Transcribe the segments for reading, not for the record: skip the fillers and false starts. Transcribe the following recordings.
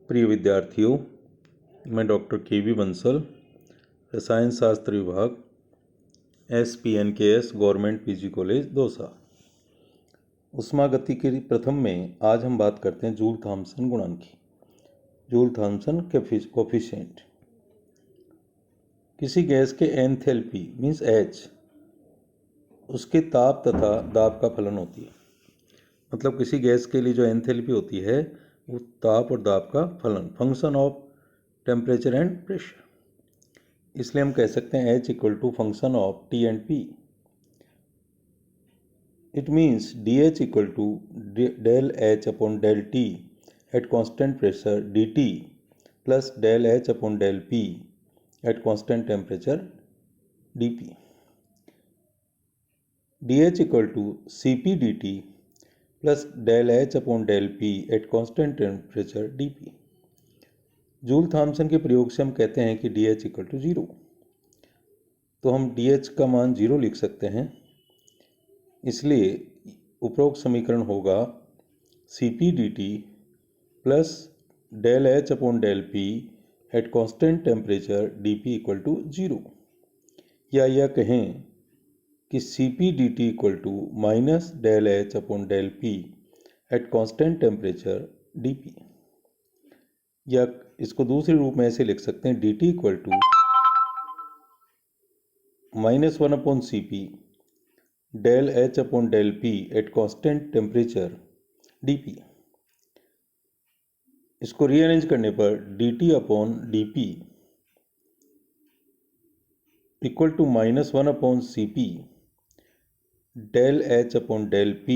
प्रिय विद्यार्थियों, मैं डॉक्टर के.वी. बंसल, रसायन शास्त्र विभाग, SPNKS government PG college Dausa. उष्मागतिकी प्रथम में आज हम बात करते हैं जूल थॉम्सन गुणांक की। जूल थॉम्सन कोफिशिएंट किसी गैस के एंथैल्पी मीन्स H उसके ताप तथा दाब का फलन होती है। मतलब किसी गैस के लिए जो एंथैल्पी होती है वो ताप और दाब का फलन, function of temperature and pressure. इसलिए हम कह सकते हैं H equal to function of T and P। It means DH equal to del H upon del T at constant pressure DT plus del H upon del P at constant temperature DP। DH equal to CP DT plus del H upon del P at constant temperature DP। Joule Thomson के प्रयोग से हम कहते हैं कि DH equal to 0। तो हम DH का मान 0 लिख सकते हैं। इसलिए उपरोक्त समीकरण होगा CP DT plus del H upon del P at constant temperature DP equal to 0। या यह कहें कि CP DT equal to minus del H upon del P at constant temperature DP। या इसको दूसरे रूप में ऐसे लिख सकते हैं DT equal to -1 upon CP del H upon del P at constant temperature DP। इसको रीअरेंज करने पर DT अपॉन DP equal to -1 upon CP del H upon del P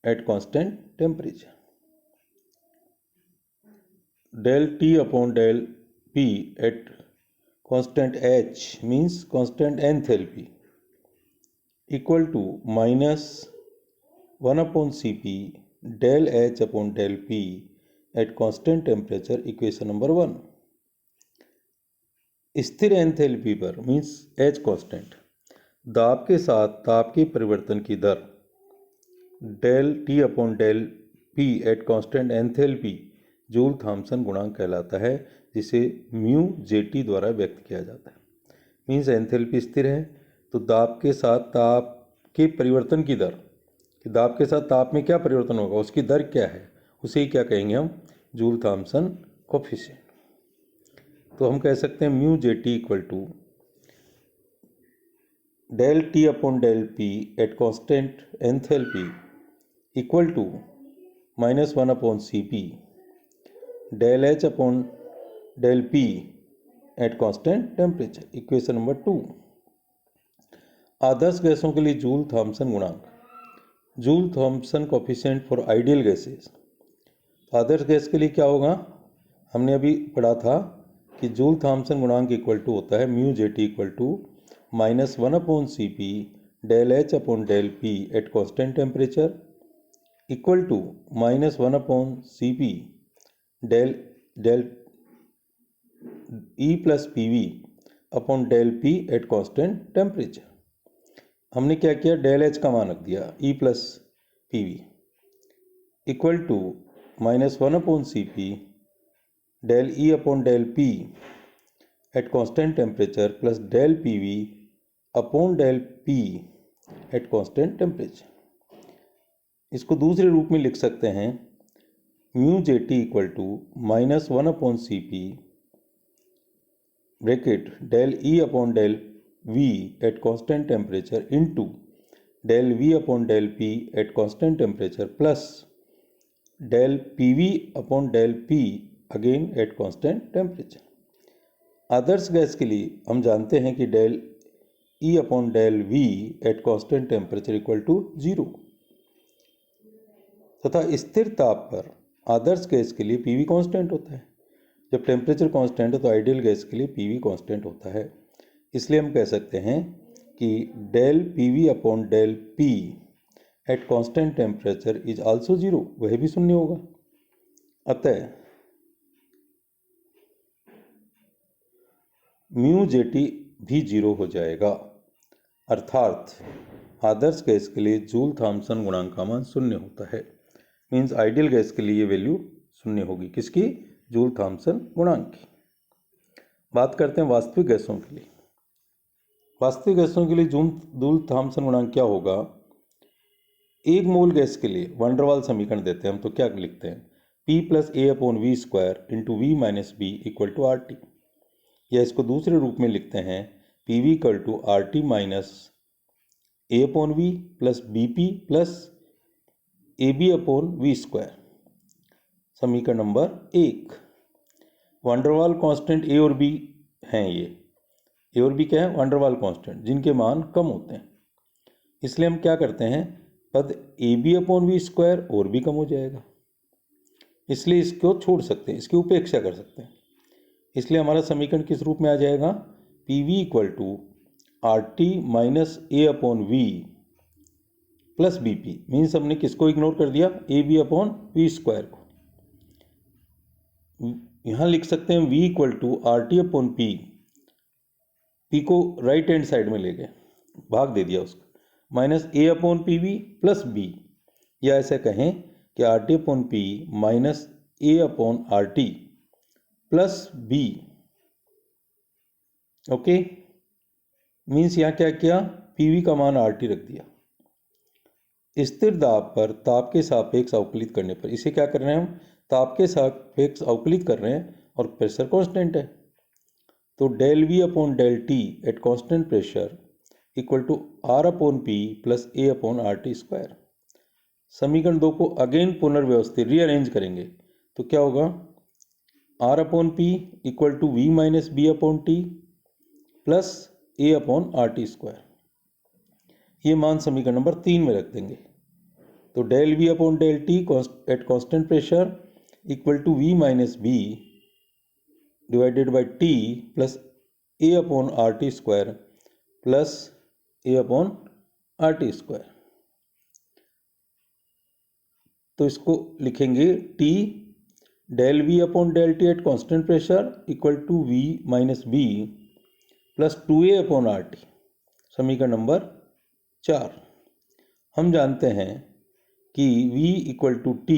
at constant temperature. Del T upon del P at constant H means constant enthalpy equal to -1 upon Cp del H upon del P at constant temperature equation number 1। स्थिर enthalpy पर means H constant, दाब के साथ ताप के परिवर्तन की दर del T upon del P at constant enthalpy Joule Thomson गुणांक कहलाता है, जिसे म्यू JT द्वारा व्यक्त किया जाता है। मीन्स एंथैल्पी स्थिर है तो दाब के साथ ताप के परिवर्तन की दर, कि दाब के साथ ताप में क्या परिवर्तन होगा उसकी दर क्या है, उसे ही क्या कहेंगे हम, जूल थॉम्सन कोफिशिएंट। तो हम कह सकते हैं mu JT equal to del T upon del P at constant enthalpy equal to -1 upon CP del H upon del P at constant temperature. Equation number 2। आदर्श गैसों के लिए जूल थॉम्सन गुणांक, Joule Thomson coefficient for ideal gases. आदर्श gas के लिए क्या होगा, हमने अभी पढ़ा था कि जूल थॉम्सन गुणांक इक्वल टू होता है mu JT equal to -1 upon CP del H upon del P at constant temperature equal to -1 upon CP del E plus PV upon del P at constant temperature. हमने क्या किया, del H का मान रख दिया E plus PV equal to -1 upon CP del E upon del P at constant temperature plus del PV upon del P at constant temperature. इसको दूसरे रूप में लिख सकते हैं mu JT equal to -1 upon CP bracket del E upon del V at constant temperature into del V upon del P at constant temperature plus del PV upon del P again at constant temperature. Adarsh gas के लिए हम जानते हैं कि del E upon del V at constant temperature equal to 0 तथा स्थिर ताप पर आदर्श गैस के लिए PV कांस्टेंट होता है। जब टेम्परेचर कांस्टेंट है तो आइडियल गैस के लिए PV कांस्टेंट होता है। इसलिए हम कह सकते हैं कि del PV upon del P at constant temperature is also 0, वह भी शून्य होगा। अतः म्यू JT भी 0 हो जाएगा, अर्थात आदर्श गैस के लिए जूल थॉम्सन गुणांक का मान 0 होता है। मीन्स आइडियल गैस के लिए ये वैल्यू शून्य होगी। किसकी? जूल थॉम्सन गुणांक की। बात करते हैं वास्तविक गैसों के लिए। वास्तविक गैसों के लिए जूल थॉम्सन गुणांक क्या होगा? एक मोल गैस के लिए वैन डर वाल समीकरण देते हैं हम, तो क्या लिखते हैं? P + A/V² into V - B equal to RT, या इसको दूसरे रूप में लिखते हैं PV = RT - A/V + BP + AB/V²। समीकरण नंबर 1। वैन डर वाल कांस्टेंट A और B हैं। ये A और B क्या है? वैन डर वाल कांस्टेंट, जिनके मान कम होते हैं। इसलिए हम क्या करते हैं, पद AB/V² और भी कम हो जाएगा, इसलिए इसको छोड़ सकते हैं, इसकी उपेक्षा कर सकते हैं। इसलिए हमारा समीकरण किस रूप में आ जाएगा? PV = RT - A/V + BP। Means हमने किसको इग्नोर कर दिया? AB/V² को। यहाँ लिख सकते हैं V = RT/P। P को राइट हैंड साइड में ले गए, भाग दे दिया उसको, -A/PV + B, या ऐसे कहें कि RT/P - A/RT + B। Okay, means यहाँ क्या किया? PV का मान RT रख दिया। स्थिर दाब पर ताप के सापेक्ष अवकलित करने पर, इसे क्या कर रहे हैं हम? ताप के सापेक्ष अवकलित कर रहे हैं और प्रेशर कांस्टेंट है, तो ΔV/ΔT at constant pressure equal to R/P + A/RT²। समीकरण 2 को अगेन पुनर्व्यवस्थित रीअरेंज करेंगे तो क्या होगा? R/P equal to V - B/T + A/RT²। ये मान समीकरण नंबर 3 में रख देंगे। तो ΔV/ΔT at constant pressure equal to V - B divided by T + A/RT² + A/RT²। तो इसको लिखेंगे T ΔV/ΔT at constant pressure equal to V - B + 2A/RT। समीकरण नंबर 4। हम जानते हैं कि V = T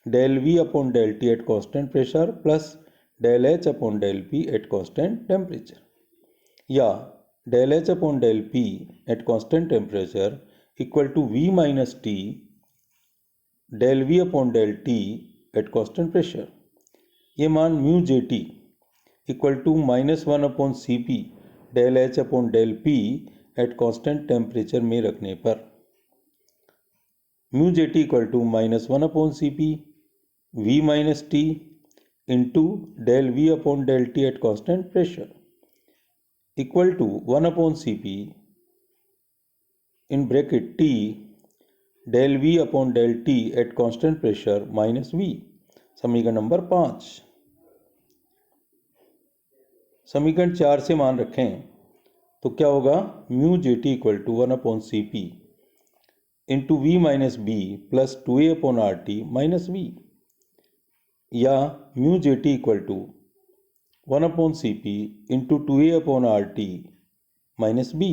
ΔV/ΔT at constant pressure + ΔH/ΔP at constant temperature, या ΔH/ΔP at constant temperature equal to V - T ΔV/ΔT at constant pressure. ये मान μJT equal to -1/Cp ΔH/ΔP at constant temperature में रखने पर, μJT equal to -1/Cp V - T into ΔV/ΔT at constant pressure equal to 1/Cp in bracket T ΔV/ΔT at constant pressure -V। समीकरण नंबर 5। समीकरण 4 से मान रखें तो क्या होगा? μJT equal to 1/Cp into V - B + 2A/RT - V, या μJT equal to 1/Cp into 2A/RT - B।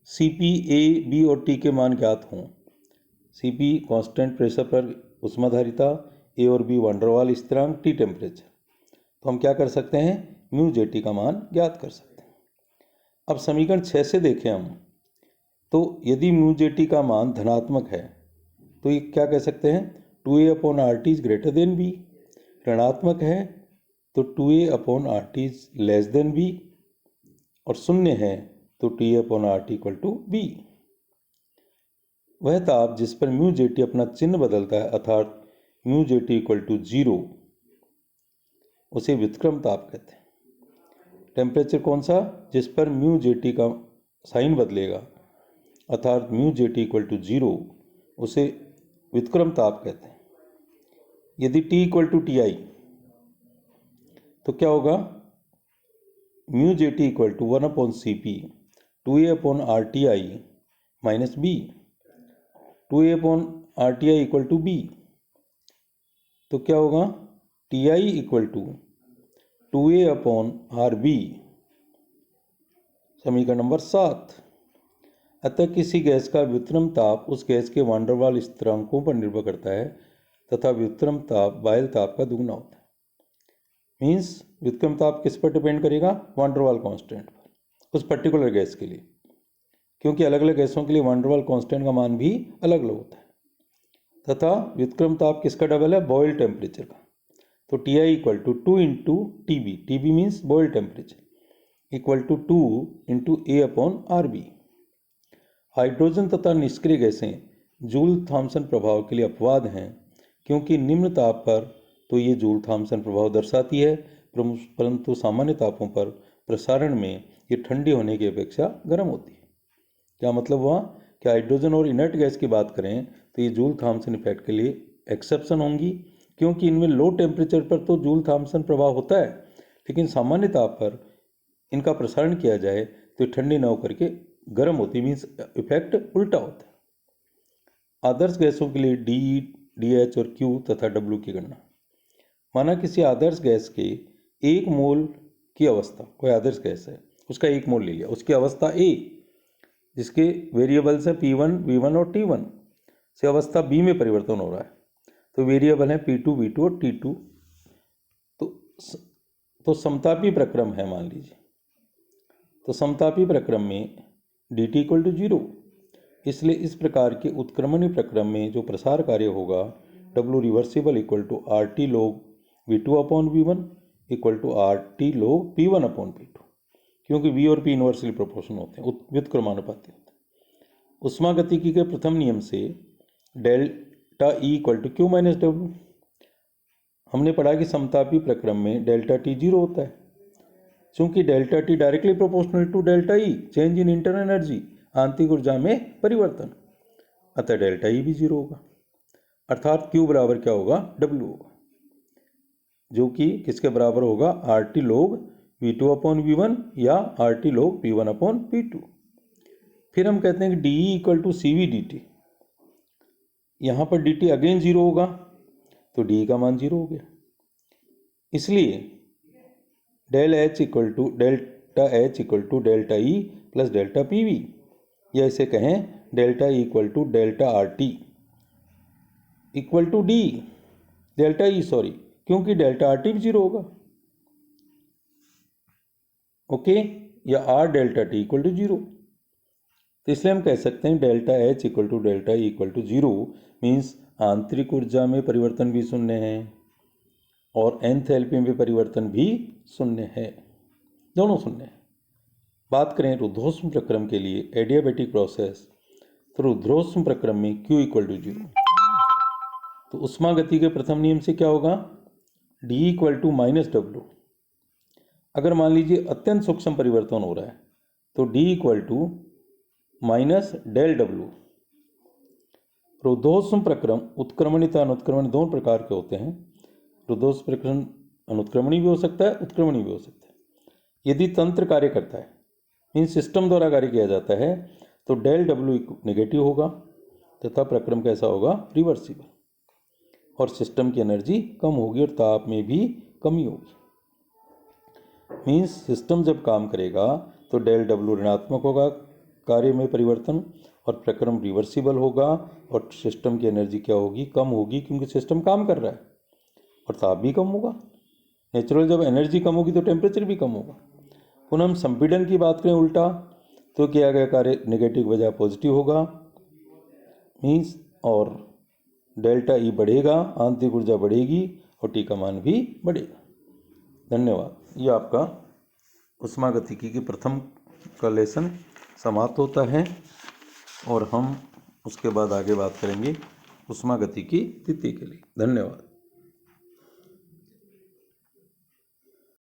Cp, A, B और T के मान ज्ञात हों। Cp कांस्टेंट प्रेशर पर ऊष्माधारिता, A और B वैन डर वाल स्थिरांक, T टेम्परेचर, तो हम क्या कर सकते हैं? μJT का मान ज्ञात कर सकते हैं। अब समीकरण 6 से देखें हम, तो यदि μJT का मान धनात्मक है तो ये क्या कह सकते हैं? 2A/RT > B। ऋणात्मक है तो 2A/RT B, और शून्य है तो T/RT = B। वह ताप जिस पर μJT अपना चिन्ह बदलता है, अर्थात μJT = 0, उसे व्युत्क्रम ताप कहते हैं। टेम्परेचर कौन सा? जिस पर μJT का साइन बदलेगा, अर्थात μJT = 0, उसे व्युत्क्रम ताप कहते हैं। यदि T = Ti तो क्या होगा? μJT = 1/Cp 2A/RTI - B। 2A/RTI = B, तो क्या होगा? Ti = 2A/RB। समीकरण नंबर 7। अतः किसी गैस का व्युत्क्रम ताप उस गैस के वैन डर वाल स्थिरांकों पर निर्भर करता है, तथा व्युत्क्रम ताप बाह्य ताप का दुगना होता है। मीन्स व्युत्क्रम ताप किस पर डिपेंड करेगा? वान डेर वाल कांस्टेंट पर, उस पर्टिकुलर गैस के लिए, क्योंकि अलग अलग गैसों के लिए वान डेर वाल कांस्टेंट का मान भी अलग अलग होता है। तथा व्युत्क्रम ताप किसका डबल है? बॉयल टेम्परेचर का। तो Ti equal to 2 into TB, TB means Boyle temperature, equal to 2 into A/RB। Hydrogen तथा निष्क्रिय गैसें जूल थॉम्सन प्रभाव के लिए अपवाद हैं, क्योंकि निम्न ताप पर तो ये जूल थॉम्सन प्रभाव दर्शाती है, परंतु सामान्य तापों पर प्रसारण में ये ठंडी होने की अपेक्षा गर्म होती है। क्या मतलब हुआ कि हाइड्रोजन और इनर्ट गैस की बात करें तो ये जूल थॉम्सन इफेक्ट के लिए एक्सेप्शन होंगी, क्योंकि इनमें लो टेम्परेचर पर तो जूल थॉम्सन प्रभाव होता है, लेकिन सामान्य ताप पर इनका प्रसारण किया जाए तो ठंडी न होकर के गर्म होती, मीन्स इफेक्ट उल्टा होता है। आदर्श गैसों के लिए डी, DH और Q तथा W की गणना। माना किसी आदर्श गैस के 1 मोल की अवस्था, कोई आदर्श गैस है, उसका 1 मोल ले लिया, उसकी अवस्था A, जिसके वेरिएबल्स हैं P1, V1 और T1, से अवस्था B में परिवर्तन हो रहा है। तो वेरिएबल हैं P2, V2 और T2। तो समतापी प्रक्रम है मान लीजिए, तो समतापी प्रक्रम में dt इक्वल टू 0, इसलिए इस प्रकार के उत्क्रमणीय प्रक्रम में जो प्रसार कार्य होगा W reversible equal to RT log V2/V1 equal to RT log P1/P2, क्योंकि V और P इन्वर्सली प्रोपोर्शनल होते हैं, व्युत्क्रमानुपाती होते हैं। उष्मागतिकी के प्रथम नियम से delta E equal to Q minus W। हमने पढ़ा कि समतापी प्रक्रम में डेल्टा T 0 होता है, चूंकि delta T directly proportional to delta E, change in internal energy, आंतरिक ऊर्जा में परिवर्तन, अतः डेल्टा E भी 0 होगा, अर्थात Q बराबर क्या होगा? W होगा, जो कि किसके बराबर होगा? RT log V2/V1 या RT log P1/P2। फिर हम कहते हैं कि DE equal to CV dt। यहाँ पर dt अगेन 0 होगा, तो DE का मान 0 हो गया। इसलिए delta H equal to delta E plus delta PV, या इसे कहें delta E equal to delta RT equal to D, delta E sorry, क्योंकि डेल्टा RT भी 0 होगा, ओके, या R delta T equal to 0। तो इसलिए हम कह सकते हैं delta H equal to delta E equal to 0 means आंतरिक ऊर्जा में परिवर्तन भी शून्य है और एंथैल्पी में परिवर्तन भी शून्य है, दोनों शून्य है। बात करें रुद्धोष्म प्रक्रम के लिए एडियाबैटिक प्रोसेस, तो रुद्धोष्म प्रक्रम में Q इक्वल टू 0। तो उष्मागति के प्रथम नियम से क्या होगा? D equal to minus W। अगर मान लीजिए अत्यंत सूक्ष्म परिवर्तन हो रहा है तो D equal to minus del W। रुद्धोष्म प्रक्रम उत्क्रमणीय तथा अनुत्क्रमणीय दोनों प्रकार के होते हैं। रुद्धोष्म प्रक्रम अनुत्क्रमणीय भी हो सकता है, उत्क्रमणीय भी हो सकता है। यदि तंत्र कार्य करता है, मीन सिस्टम द्वारा कार्य किया जाता है, तो डेल W नेगेटिव होगा तथा प्रक्रम कैसा होगा? रिवर्सिबल, और सिस्टम की एनर्जी कम होगी और ताप में भी कमी होगी। मीन्स सिस्टम जब काम करेगा तो डेल W ऋणात्मक होगा, कार्य में परिवर्तन, और प्रक्रम रिवर्सिबल होगा और सिस्टम की एनर्जी क्या होगी? कम होगी, क्योंकि सिस्टम काम कर रहा है, और ताप भी कम होगा। नेचुरल जब एनर्जी कम होगी तो टेम्परेचर भी कम होगा। पुनः हम संपीड़न की बात करें उल्टा, तो किया गया कार्य नेगेटिव बजाय पॉजिटिव होगा, मीन्स, और डेल्टा E बढ़ेगा, आंतरिक ऊर्जा बढ़ेगी और T का मान भी बढ़ेगा। धन्यवाद। ये आपका उष्मागतिकी की प्रथम का लेसन समाप्त होता है और हम उसके बाद आगे बात करेंगे उष्मागतिकी द्वितीय के लिए। धन्यवाद।